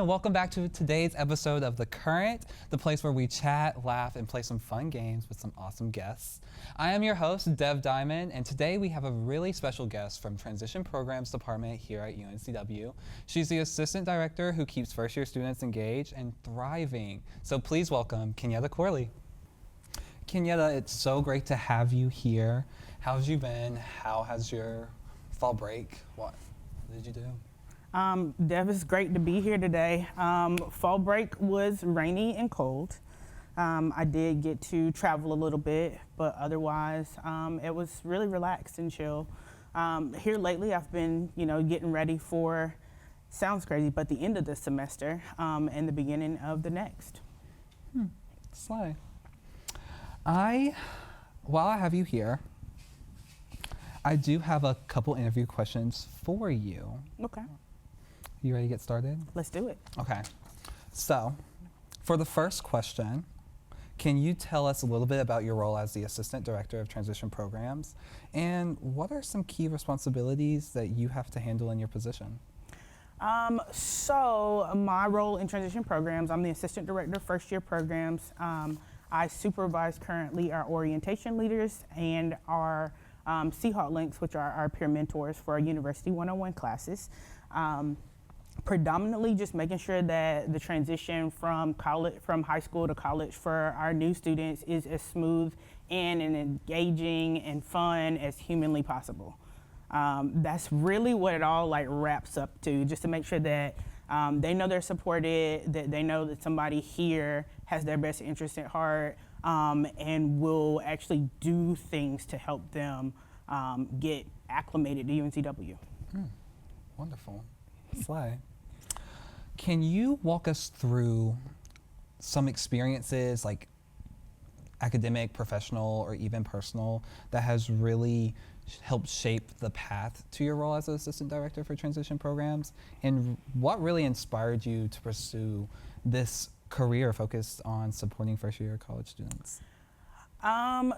and welcome back to today's episode of The Current, the place where we chat, laugh, and play some fun games with some awesome guests. I am your host, Dev Diamond, and today we have a really special guest from Transition Programs Department here at UNCW. She's the assistant director who keeps first-year students engaged and thriving. So please welcome Kenyetta Corley. Kenyetta, it's so great to have you here. How have you been? How has your fall break? What did you do? Dev, it's great to be here today. Fall break was rainy and cold. I did get to travel a little bit, but otherwise it was really relaxed and chill. Here lately I've been, getting ready for, sounds crazy, but the end of the semester and the beginning of the next. Slay. While I have you here, I do have a couple interview questions for you. Okay. You ready to get started? Let's do it. Okay. So, for the first question, can you tell us a little bit about your role as the Assistant Director of Transition Programs, and what are some key responsibilities that you have to handle in your position? So my role in Transition Programs, I'm the Assistant Director of First Year Programs. I supervise currently our orientation leaders and our Seahawk Links, which are our peer mentors for our University 101 classes. Predominantly just making sure that the transition from high school to college for our new students is as smooth and engaging and fun as humanly possible. That's really what it all wraps up to, just to make sure that they know they're supported, that they know that somebody here has their best interest at heart, and will actually do things to help them get acclimated to UNCW. Wonderful. Slay. Can you walk us through some experiences, like academic, professional, or even personal, that has really helped shape the path to your role as an Assistant Director for Transition Programs? And what really inspired you to pursue this career focused on supporting first-year college students? Dev,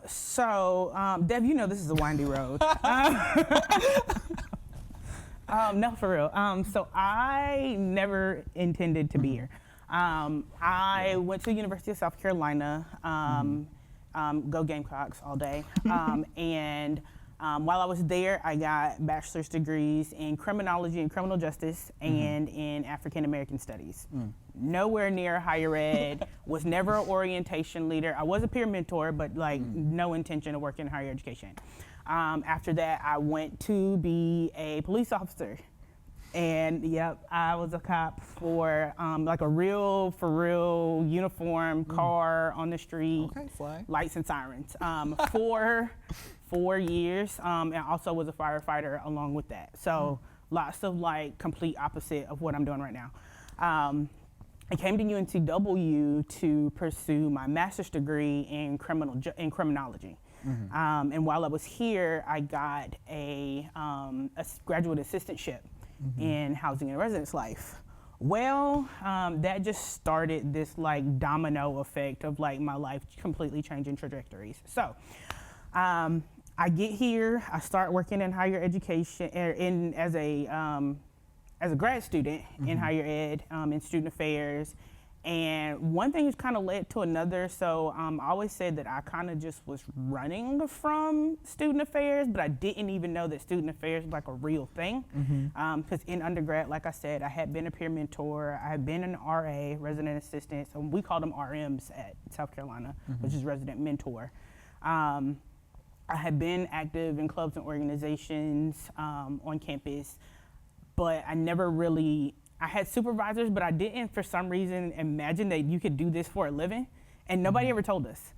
this is a windy road. No, for real. So I never intended to be here. I went to the University of South Carolina, go Gamecocks all day. And while I was there, I got bachelor's degrees in criminology and criminal justice and in African American studies. Nowhere near higher ed, was never an orientation leader. I was a peer mentor, but no intention of working in higher education. After that, I went to be a police officer. And I was a cop for a real, for real uniform car on the street, lights and sirens, for 4 years, and also was a firefighter along with that. So lots of complete opposite of what I'm doing right now. I came to UNCW to pursue my master's degree in criminology. And while I was here, I got a graduate assistantship in housing and residence life. Well, that just started this domino effect of my life completely changing trajectories. So I get here, I start working in higher education, as a grad student in higher ed, in student affairs. And one thing has kind of led to another. So I always said that I kind of just was running from student affairs, but I didn't even know that student affairs was a real thing. Because in undergrad, like I said, I had been a peer mentor. I had been an RA, resident assistant. So we called them RMs at South Carolina, which is resident mentor. I had been active in clubs and organizations on campus, but I never really, I had supervisors, but I didn't, for some reason, imagine that you could do this for a living, and nobody ever told us.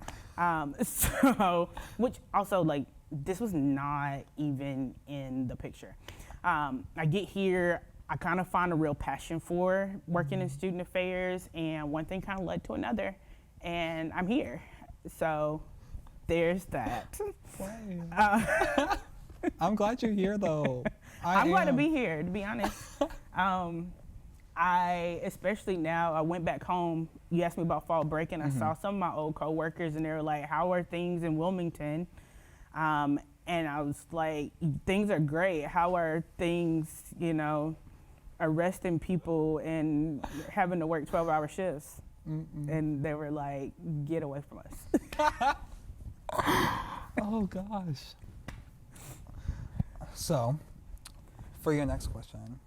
Which also, this was not even in the picture. I get here, I kind of find a real passion for working in student affairs, and one thing kind of led to another, and I'm here. So there's that. I'm glad you're here, though. I'm glad to be here, to be honest. Especially now, I went back home. You asked me about fall break, and I saw some of my old coworkers, and they were like, "How are things in Wilmington?" And I was like, "Things are great. How are things, arresting people and having to work 12-hour shifts. And they were like, get away from us. Oh gosh. So, for your next question,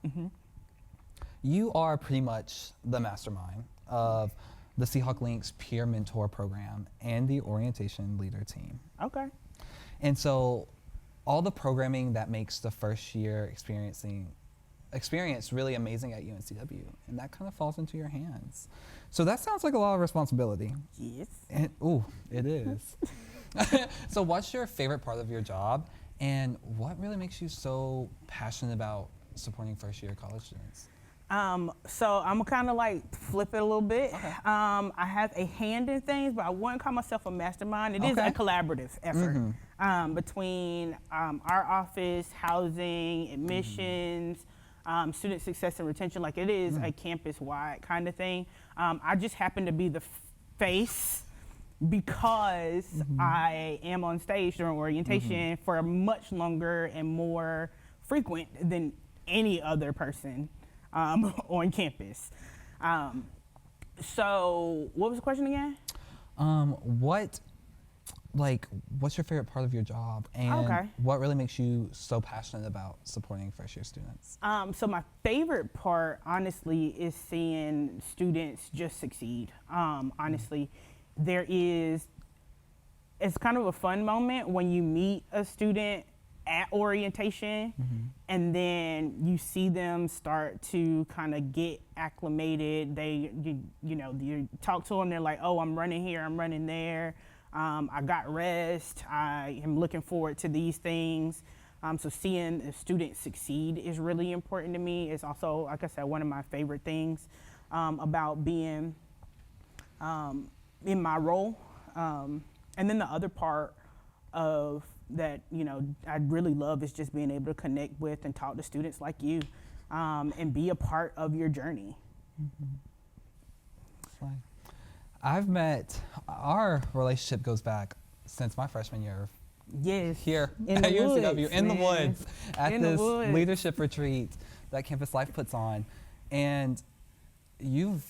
you are pretty much the mastermind of the Seahawk Links Peer Mentor Program and the Orientation Leader Team. Okay. And so, all the programming that makes the first year experience really amazing at UNCW, and that kind of falls into your hands. So that sounds like a lot of responsibility. Yes. And, ooh, it is. So what's your favorite part of your job, and what really makes you so passionate about supporting first-year college students? So I'm kind of like flip it a little bit. Okay. I have a hand in things, but I wouldn't call myself a mastermind. It is Okay. a collaborative effort between our office, housing, admissions, student success and retention. Like it is a campus-wide kind of thing. I just happen to be the face because I am on stage during orientation for much longer and more frequent than any other person on campus. So what was the question again? What's your favorite part of your job, and Okay. what really makes you so passionate about supporting first-year students? So my favorite part, honestly, is seeing students just succeed. Honestly, it's kind of a fun moment when you meet a student at orientation and then you see them start to kind of get acclimated. You talk to them, they're like, oh, I'm running here, I'm running there. I got rest, I am looking forward to these things. So seeing a student succeed is really important to me. It's also, like I said, one of my favorite things about being in my role. And then the other part of that, I really love is just being able to connect with and talk to students like you and be a part of your journey. Our relationship goes back since my freshman year Yes. here In at the UNCW, woods, in the man. woods, at In the this woods. leadership retreat that Campus Life puts on. And you've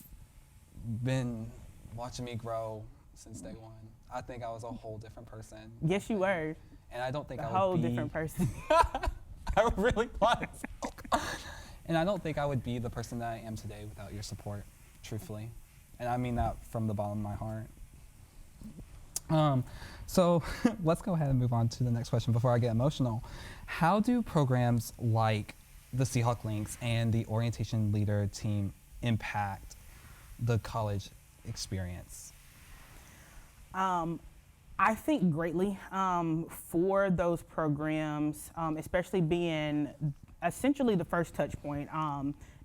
been watching me grow since day one. I think I was a whole different person. Yes, you were. And I don't think A I would whole be different person. I really was. And I don't think I would be the person that I am today without your support, truthfully. And I mean that from the bottom of my heart. So let's go ahead and move on to the next question before I get emotional. How do programs like the Seahawk Links and the Orientation Leader Team impact the college experience? I think greatly for those programs, especially being essentially the first touch point.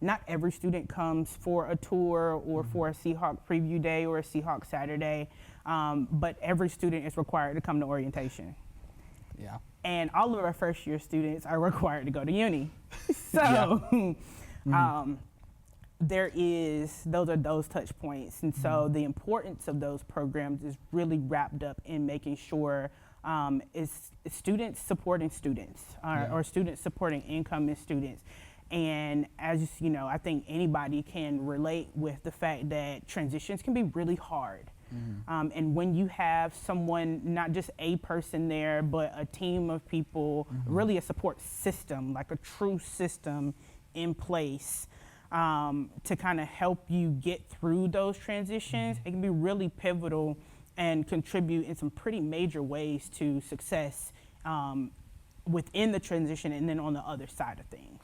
Not every student comes for a tour or for a Seahawk preview day or a Seahawk Saturday, but every student is required to come to orientation. Yeah. And all of our first year students are required to go to uni. So those are those touch points. And so the importance of those programs is really wrapped up in making sure it's students supporting students or students supporting incoming students. And as you know, I think anybody can relate with the fact that transitions can be really hard. And when you have someone, not just a person there, but a team of people, really a support system, like a true system in place to kind of help you get through those transitions, it can be really pivotal and contribute in some pretty major ways to success within the transition and then on the other side of things.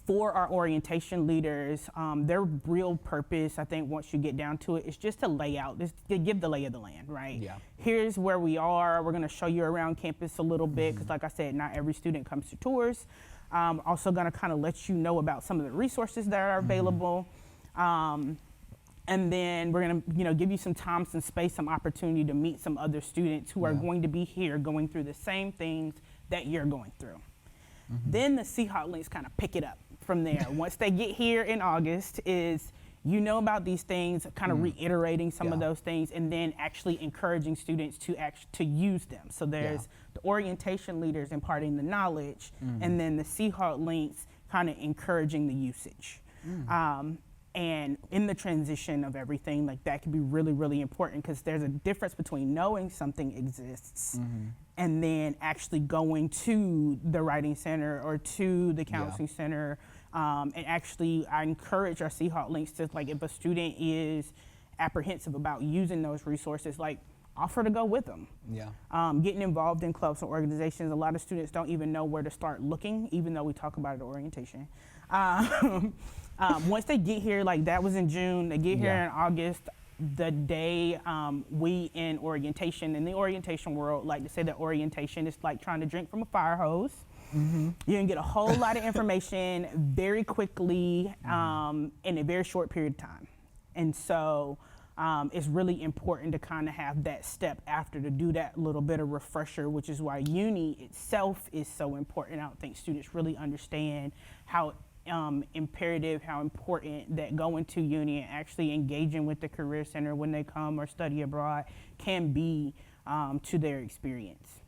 For our orientation leaders, their real purpose, I think once you get down to it, is just to lay out, just to give the lay of the land, right? Yeah. Here's where we are. We're gonna show you around campus a little bit, because like I said, not every student comes to tours. Also gonna kind of let you know about some of the resources that are available. And then we're gonna give you some time, some space, some opportunity to meet some other students who are going to be here going through the same things that you're going through. Then the Seahawk Links kind of pick it up from there. Once they get here in August, about these things, kind of reiterating some of those things, and then actually encouraging students to use them. So there's the orientation leaders imparting the knowledge, and then the Seahawk Links kind of encouraging the usage. And in the transition of everything, like that can be really, really important because there's a difference between knowing something exists and then actually going to the writing center or to the counseling center. And actually, I encourage our Seahawk links to, like, if a student is apprehensive about using those resources, like, offer to go with them. Getting involved in clubs and organizations. A lot of students don't even know where to start looking, even though we talk about it at orientation. Once they get here, like that was in June, they get here in August, the day we in orientation, in the orientation world, like to say that orientation is like trying to drink from a fire hose. You can get a whole lot of information very quickly in a very short period of time. And so it's really important to kind of have that step after to do that little bit of refresher, which is why uni itself is so important. I don't think students really understand how imperative, how important that going to uni and actually engaging with the Career Center when they come or study abroad can be to their experience.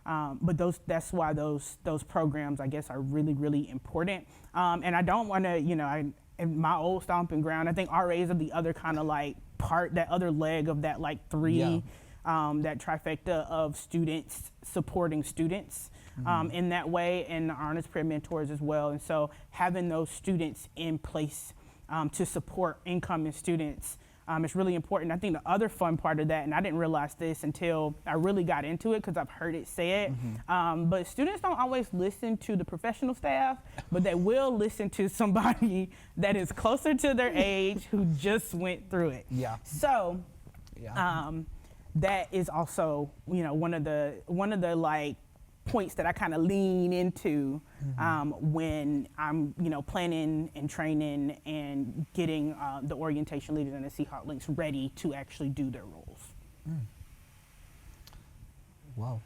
But that's why those programs, I guess, are really, really important. And I don't want to, in my old stomping ground, I think RAs are the other kind of like part, that other leg of that like three, that trifecta of students supporting students in that way, and the honors peer mentors as well. And so having those students in place to support incoming students is really important. I think the other fun part of that, and I didn't realize this until I really got into it because I've heard it said, but students don't always listen to the professional staff, but they will listen to somebody that is closer to their age who just went through it. So that is also, one of the like points that I kind of lean into when I'm, planning and training and getting the orientation leaders and the Seahawk links ready to actually do their roles. Wow.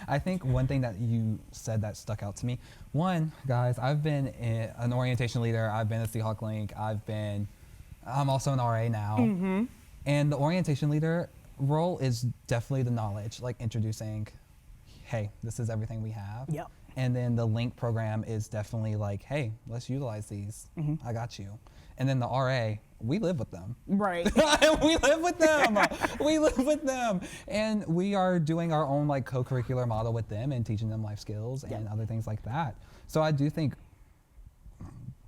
I think one thing that you said that stuck out to me, one, guys, I've been an orientation leader, I've been a Seahawk link, I'm also an RA now, and the orientation leader role is definitely the knowledge, like introducing, hey, this is everything we have. And then the link program is definitely like, hey, let's utilize these. I got you. And then the RA, we live with them. Right. We live with them. We live with them. And we are doing our own like co-curricular model with them and teaching them life skills and other things like that. So I do think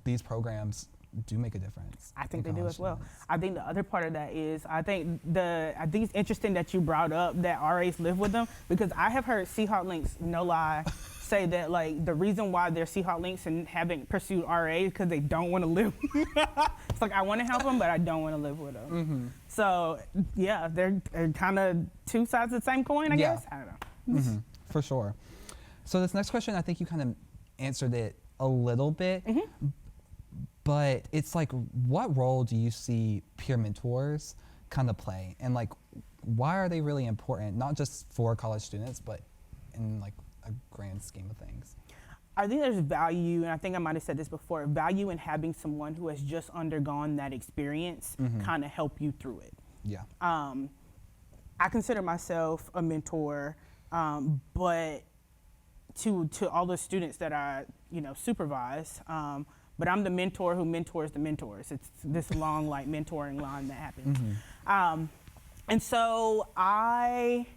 these programs do make a difference. I think they do as well. I think the other part of that is, I think it's interesting that you brought up that RAs live with them, because I have heard Seahawk links, no lie, say that like the reason why they're Seahawk links and haven't pursued RA is because they don't want to live. It's like, I want to help them, but I don't want to live with them. So yeah, they're kind of two sides of the same coin, I guess. I don't know. For sure. So this next question, I think you kind of answered it a little bit. But it's like, what role do you see peer mentors kind of play? And like, why are they really important, not just for college students, but in like a grand scheme of things? I think there's value, and I think I might have said this before, value in having someone who has just undergone that experience kind of help you through it. I consider myself a mentor, but to all the students that I supervise, but I'm the mentor who mentors the mentors. It's this long like mentoring line that happens. And so I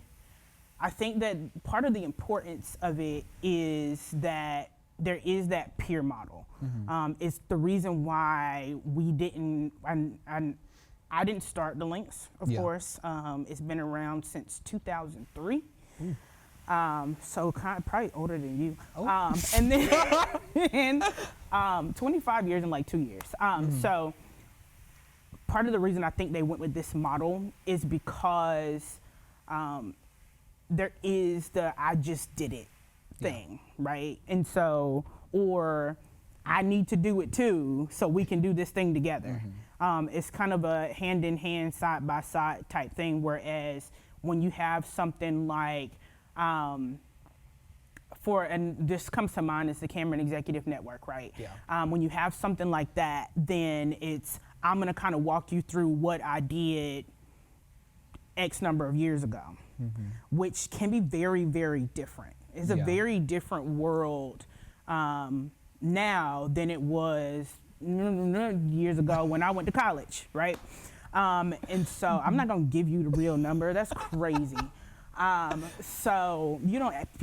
think that part of the importance of it is that there is that peer model. It's the reason why we didn't, I didn't start the links, of course. It's been around since 2003. So probably older than you. And then 25 years in like 2 years. So part of the reason I think they went with this model is because there is the I just did it thing, right? And so, or I need to do it too so we can do this thing together. It's kind of a hand in hand, side by side type thing, whereas when you have something like, and this comes to mind is the Cameron Executive Network, right? When you have something like that, then it's, I'm gonna kind of walk you through what I did X number of years ago, which can be very, very different. It's a very different world now than it was years ago when I went to college, right? And so I'm not gonna give you the real number. That's crazy. So you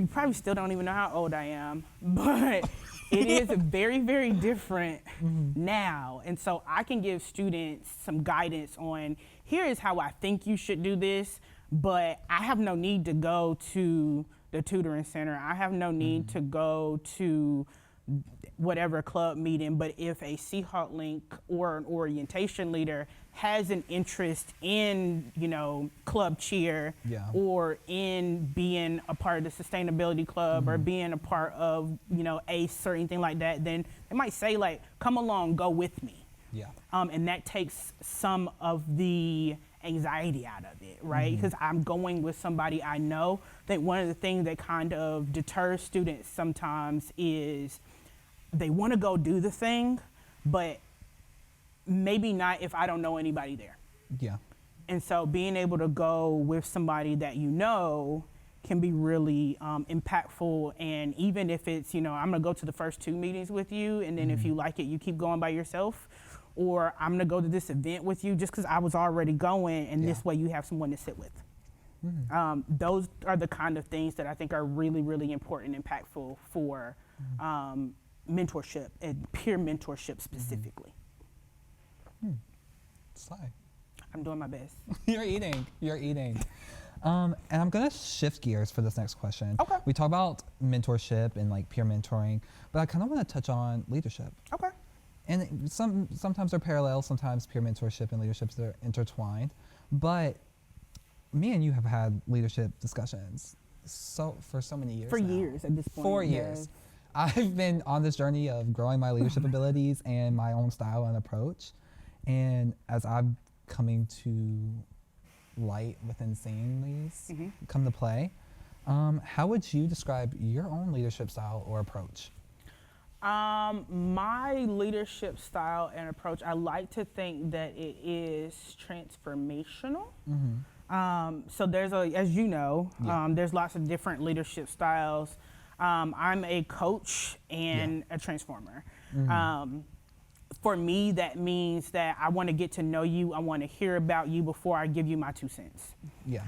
probably still don't even know how old I am, but it is very, very different now. And so I can give students some guidance on, here is how I think you should do this, but I have no need to go to the tutoring center. I have no need to go to whatever club meeting, but if a Seahawk Link or an orientation leader has an interest in, club cheer or in being a part of the sustainability club or being a part of, ACE or anything like that, then they might say like, come along, go with me. Yeah. And that takes some of the anxiety out of it, right? Because I'm going with somebody I know. I think one of the things that kind of deters students sometimes is they want to go do the thing, but maybe not if I don't know anybody there. Yeah. And so being able to go with somebody that you know can be really impactful. And even if it's, I'm gonna go to the first 2 meetings with you, and then if you like it, you keep going by yourself, or I'm gonna go to this event with you just because I was already going, and this way you have someone to sit with. Those are the kind of things that I think are really, really important and impactful for mentorship and peer mentorship specifically. Slay. I'm doing my best. You're eating. And I'm gonna shift gears for this next question. Okay. We talk about mentorship and like peer mentoring, but I kind of want to touch on leadership. Okay. And sometimes they're parallel, sometimes peer mentorship and leadership are intertwined. But me and you have had leadership discussions for so many years. For now. years at this point. 4 years. I've been on this journey of growing my leadership abilities and my own style and approach. And as I'm coming to light within seeing these come to play, how would you describe your own leadership style or approach? My leadership style and approach, I like to think that it is transformational. So there's as you know, there's lots of different leadership styles. I'm a coach and a transformer. For me, that means that I want to get to know you. I want to hear about you before I give you my 2 cents. Yeah.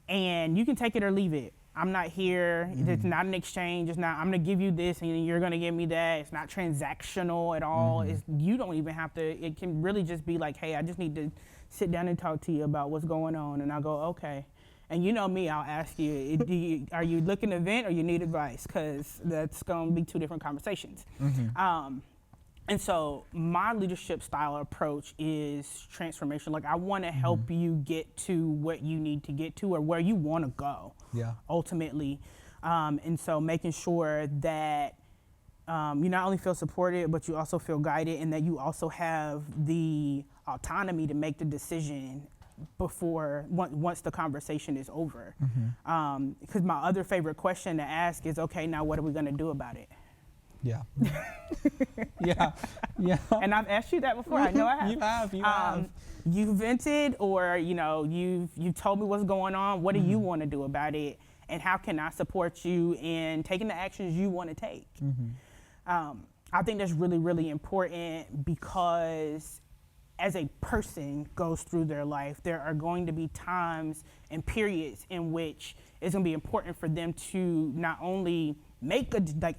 And you can take it or leave it. I'm not here. It's not an exchange. It's not, I'm going to give you this and you're going to give me that. It's not transactional at all. You don't even have to, it can really just be like, hey, I just need to sit down and talk to you about what's going on. And I'll go, okay. And you know me, I'll ask you, are you looking to vent or you need advice? Because that's going to be 2 different conversations. And so my leadership style approach is transformation. Like I want to help you get to what you need to get to or where you want to go ultimately. And so making sure that you not only feel supported, but you also feel guided and that you also have the autonomy to make the decision once the conversation is over. Because my other favorite question to ask is, okay, now what are we going to do about it? Yeah. And I've asked you that before. I know I have. You have. You vented, or you told me what's going on. What do you want to do about it, and how can I support you in taking the actions you want to take? I think that's really, really important because as a person goes through their life, there are going to be times and periods in which it's going to be important for them to not only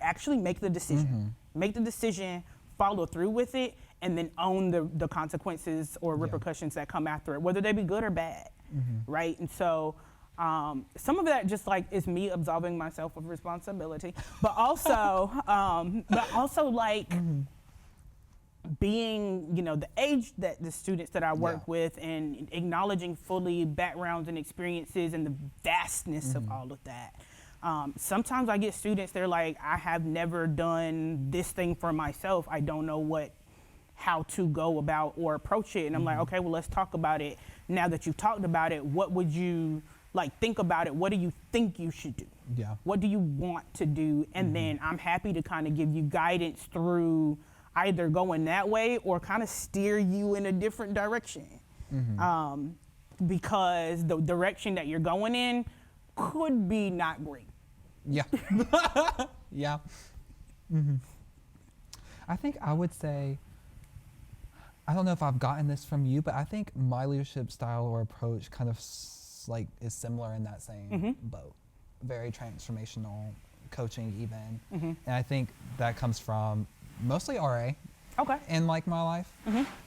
actually make the decision, follow through with it, and then own the consequences or repercussions that come after it, whether they be good or bad, right? And so some of that just like is me absolving myself of responsibility, but also like being, the age that the students that I work with and acknowledging fully backgrounds and experiences and the vastness of all of that. Sometimes I get students, they're like, I have never done this thing for myself. I don't know how to go about or approach it. And I'm like, okay, well, let's talk about it. Now that you've talked about it, what would you think about it? What do you think you should do? Yeah. What do you want to do? And then I'm happy to kind of give you guidance through either going that way or kind of steer you in a different direction. Because the direction that you're going in could be not great. Yeah. Yeah. I think I would say, I don't know if I've gotten this from you, but I think my leadership style or approach kind of like is similar in that same boat. Very transformational coaching even. And I think that comes from mostly RA in like my life.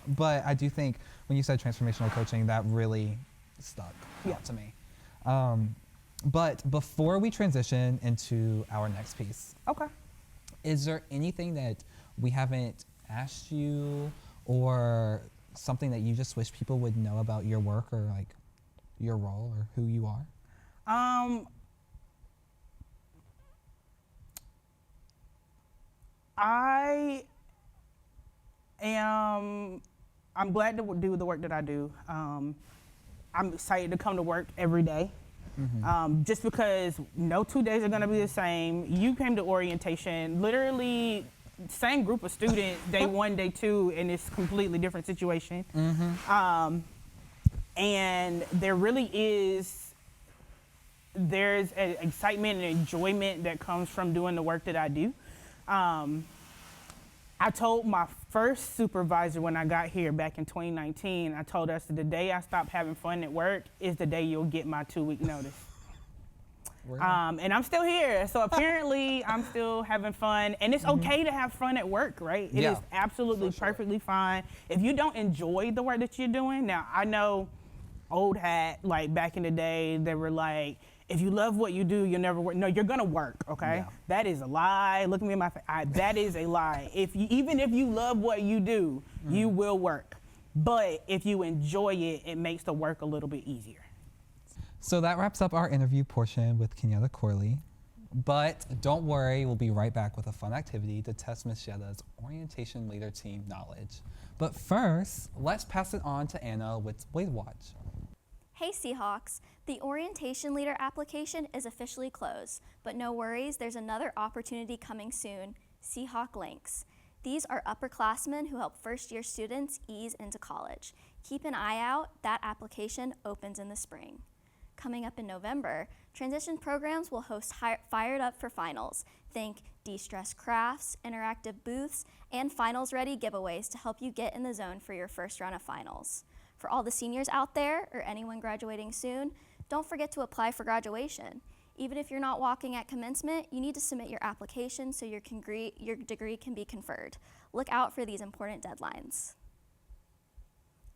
But I do think when you said transformational coaching, that really stuck out to me. But before we transition into our next piece, is there anything that we haven't asked you or something that you just wish people would know about your work or like your role or who you are? I'm glad to do the work that I do. I'm excited to come to work every day. Just because no 2 days are gonna be the same. You came to orientation, literally same group of students, day one, day two, and it's completely different situation. And there really is, there's an excitement and enjoyment that comes from doing the work that I do. I told my first supervisor when I got here back in 2019, I told us that the day I stop having fun at work is the day you'll get my 2-week notice. And I'm still here, so apparently I'm still having fun, and it's okay to have fun at work, right? It is absolutely perfectly fine. If you don't enjoy the work that you're doing, now I know old hat, like back in the day, they were like, if you love what you do, you'll never work. No, you're gonna work, okay? That is a lie. Look at me in my face. That is a lie. Even if you love what you do, you will work. But if you enjoy it, it makes the work a little bit easier. So that wraps up our interview portion with Kenyetta Corley. But don't worry, we'll be right back with a fun activity to test Ms. Yetta's orientation leader team knowledge. But first, let's pass it on to Anna with Wade Watch. Hey Seahawks, the orientation leader application is officially closed, but no worries, there's another opportunity coming soon, Seahawk Links. These are upperclassmen who help first-year students ease into college. Keep an eye out, that application opens in the spring. Coming up in November, transition programs will host Fired Up for Finals. Think de-stress crafts, interactive booths, and finals-ready giveaways to help you get in the zone for your first round of finals. For all the seniors out there, or anyone graduating soon, don't forget to apply for graduation. Even if you're not walking at commencement, you need to submit your application so your degree can be conferred. Look out for these important deadlines.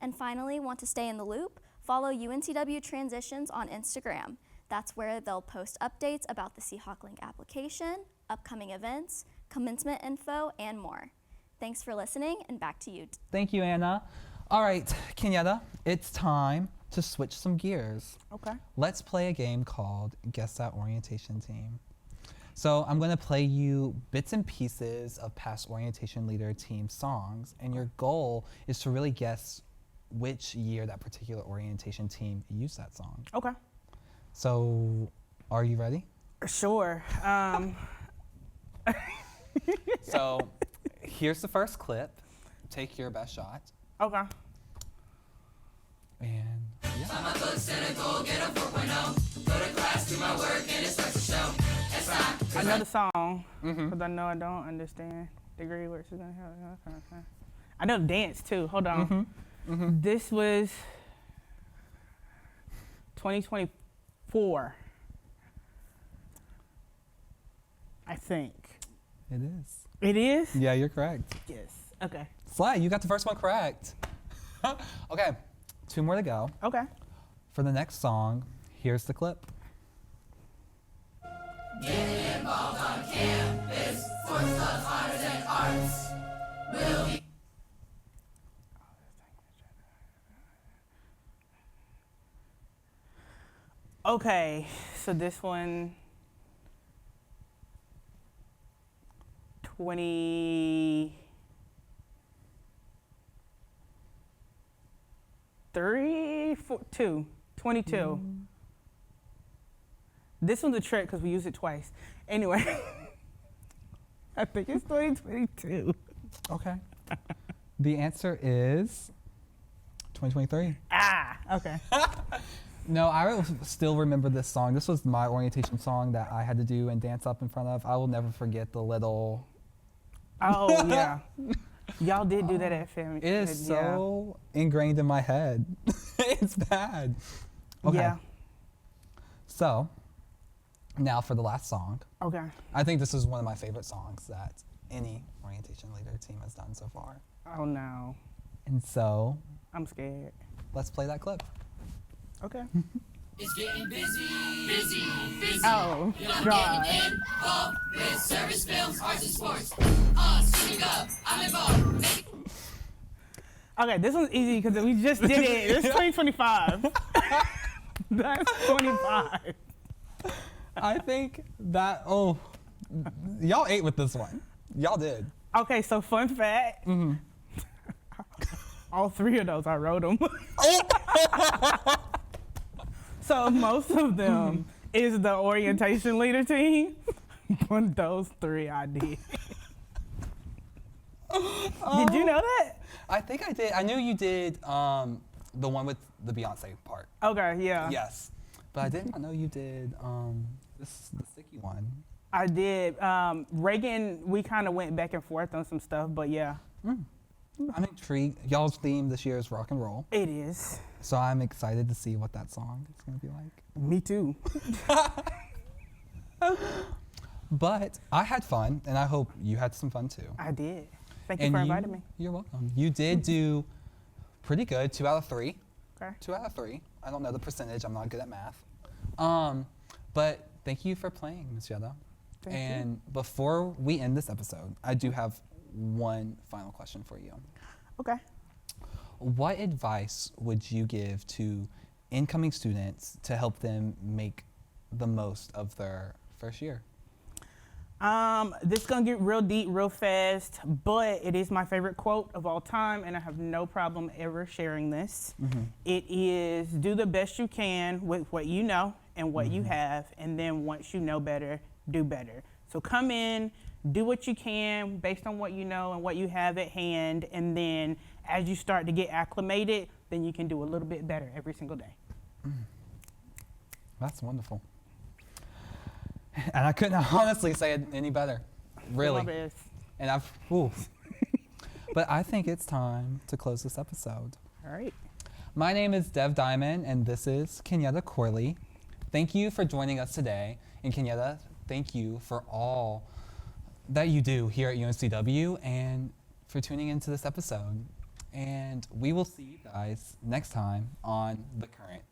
And finally, want to stay in the loop? Follow UNCW Transitions on Instagram. That's where they'll post updates about the Seahawk Link application, upcoming events, commencement info, and more. Thanks for listening, and back to you. Thank you, Anna. All right, Kenyetta, it's time to switch some gears. Okay. Let's play a game called Guess That Orientation Team. So I'm gonna play you bits and pieces of past orientation leader team songs, and your goal is to really guess which year that particular orientation team used that song. Okay. So, are you ready? Sure. So, here's the first clip. Take your best shot. Okay. And yeah. I'm a good center, go get a 4.0. Go to class, do my work, and it starts to show. It's time. I know the song, because I know I don't understand degree where she's gonna have. I know the dance too. Hold on. This was 2024, I think. It is. It is? Yeah, you're correct. Yes. Okay. Slide, you got the first one correct. Okay, 2 more to go. Okay. For the next song, here's the clip. Get involved on campus. Sports love harder than arts. Will be. Okay, so this one, 22. This one's a trick because we use it twice. Anyway, I think it's 2022. Okay. The answer is 2023. Ah, okay. No, I still remember this song. This was my orientation song that I had to do and dance up in front of. I will never forget the little Oh yeah, y'all did do that at family. It is so ingrained in my head. It's bad. Okay. Yeah. So, now for the last song. Okay. I think this is one of my favorite songs that any orientation leader team has done so far. Oh no, And so, I'm scared. let's play that clip. Okay. It's getting busy. Oh God. Getting involved with service films, arts, and sports. Speak up, I'm involved. Okay, this one's easy because we just did it. It's 2025. That's 25. I think that, y'all ate with this one. Y'all did. Okay, so fun fact. All three of those, I wrote them. So most of them is the orientation leader team, but those three I did. Did you know that? I think I did. I knew you did the one with the Beyonce part. Okay, yeah. Yes. But I did not know you did the sticky one. I did. Reagan, we kind of went back and forth on some stuff, but yeah, I'm intrigued. Y'all's theme this year is rock and roll. it is. So I'm excited to see what that song is going to be like. Me too. But I had fun, and I hope you had some fun too. I did. Thank you And for inviting me. You're welcome. You did do pretty good, 2 out of 3. Okay. 2 out of 3. I don't know the percentage. I'm not good at math. But thank you for playing, Ms. Yetta. Thank you. And before we end this episode, I do have one final question for you. Okay. What advice would you give to incoming students to help them make the most of their first year? This is gonna get real deep real fast, but it is my favorite quote of all time, and I have no problem ever sharing this. It is, do the best you can with what you know and what you have, and then once you know better, do better. So come in, do what you can based on what you know and what you have at hand, and then as you start to get acclimated, then you can do a little bit better every single day. That's wonderful. And I couldn't honestly say it any better. Really. Do my best. And But I think it's time to close this episode. All right. My name is Dev Diamond, and this is Kenyetta Corley. Thank you for joining us today. And Kenyetta, thank you for all that you do here at UNCW and for tuning into this episode. And we will see you guys next time on The Current.